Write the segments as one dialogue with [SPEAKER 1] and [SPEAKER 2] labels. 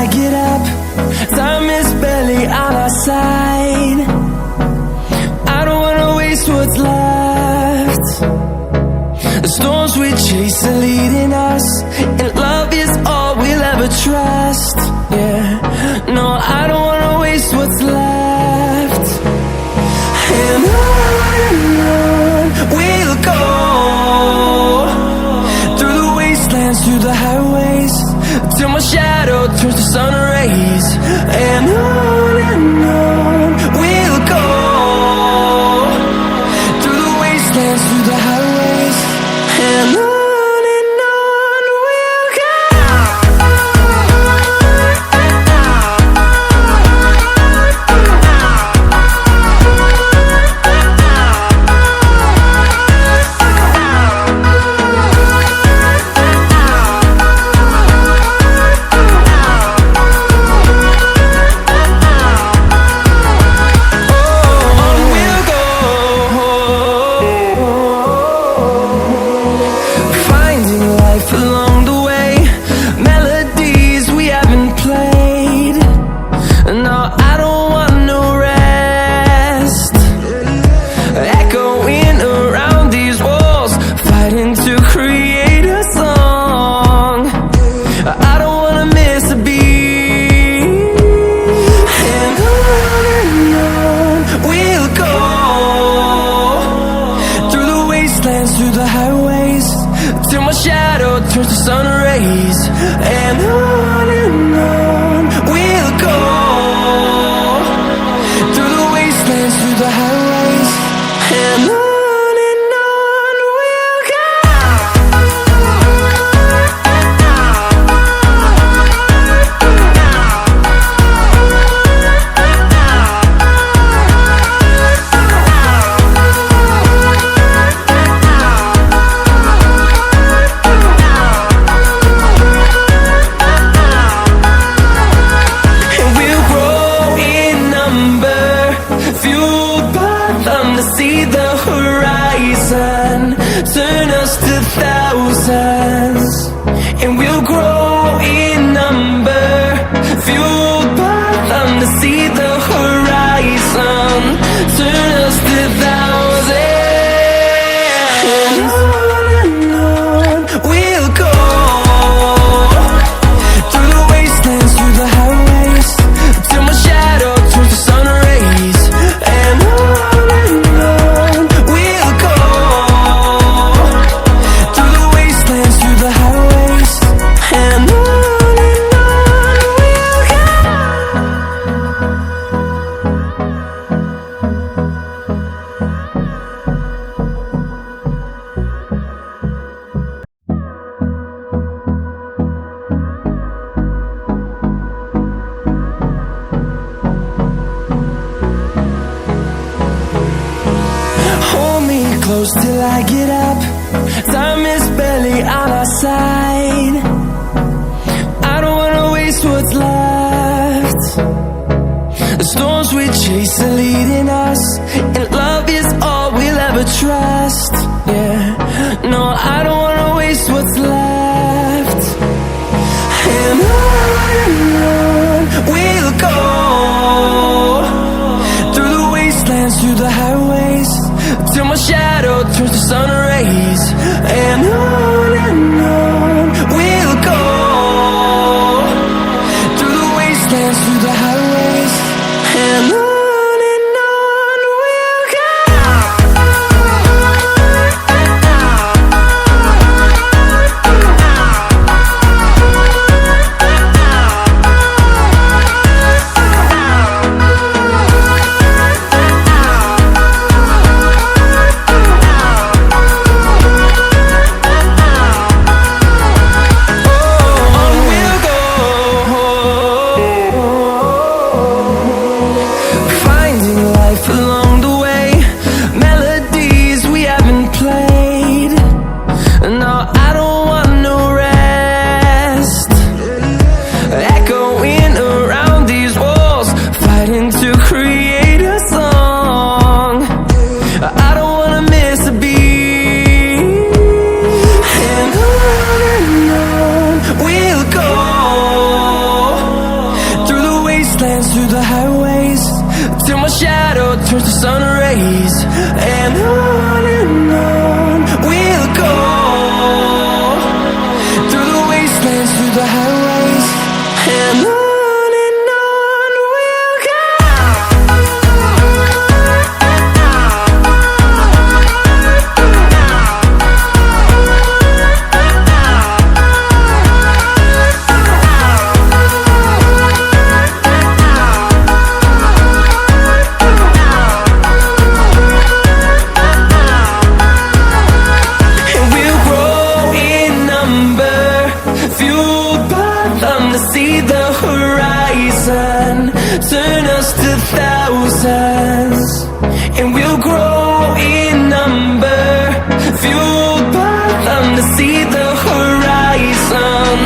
[SPEAKER 1] I get up. Time is barely on our side. I don't wanna waste what's left. The storms we chase are leading us, and love is all we'll ever trust. Yeah, no, I don't wanna waste what's left. And on we'll go, through the wastelands, through the highways, till my shadow turns to sun rays. And on we'll go, through the wastelands, through the highways, and on we'll go. Through the highways, till my shadow turns to sun rays. And on we'll go, through the wastelands, through the highways, and on we'll go. See the horizon, turn us to thousands, and we'll grow in number, fueled by them to see the horizon, turn us to thousands. And on we'll go, through the wastelands, through the highways, till my shadow turns to sun rays. And close till I get up. Time is barely on our side. I don't wanna waste what's left. The storms we chase are leading us, and love is all we'll ever trust. Yeah, no, I don't wanna waste what's left. And on we'll go, through the wastelands, through the highways, till my shadow turns to sun rays. And on we'll go, through the wastelands, through the highways, and on we'll go. till my shadow turns to sun rays. And on we'll go, through the wastelands, through the highways. And on we'll go. See the horizon, turn us to thousands, and we'll grow in number, fueled by them to see the horizon,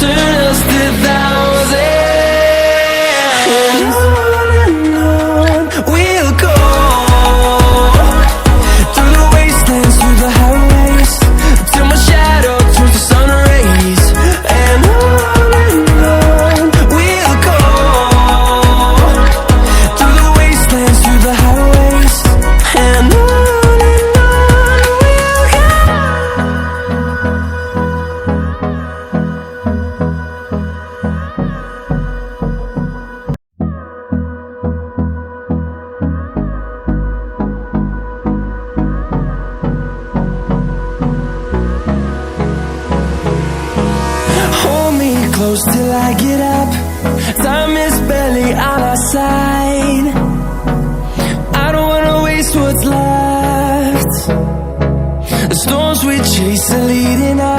[SPEAKER 1] turn us to thousands, and on we'll go, through the wastelands, through the highways, till my shadow turns to sun rays. And close till I get up. Time is barely on our side. I don't wanna waste what's left. The storms we chase are leading us.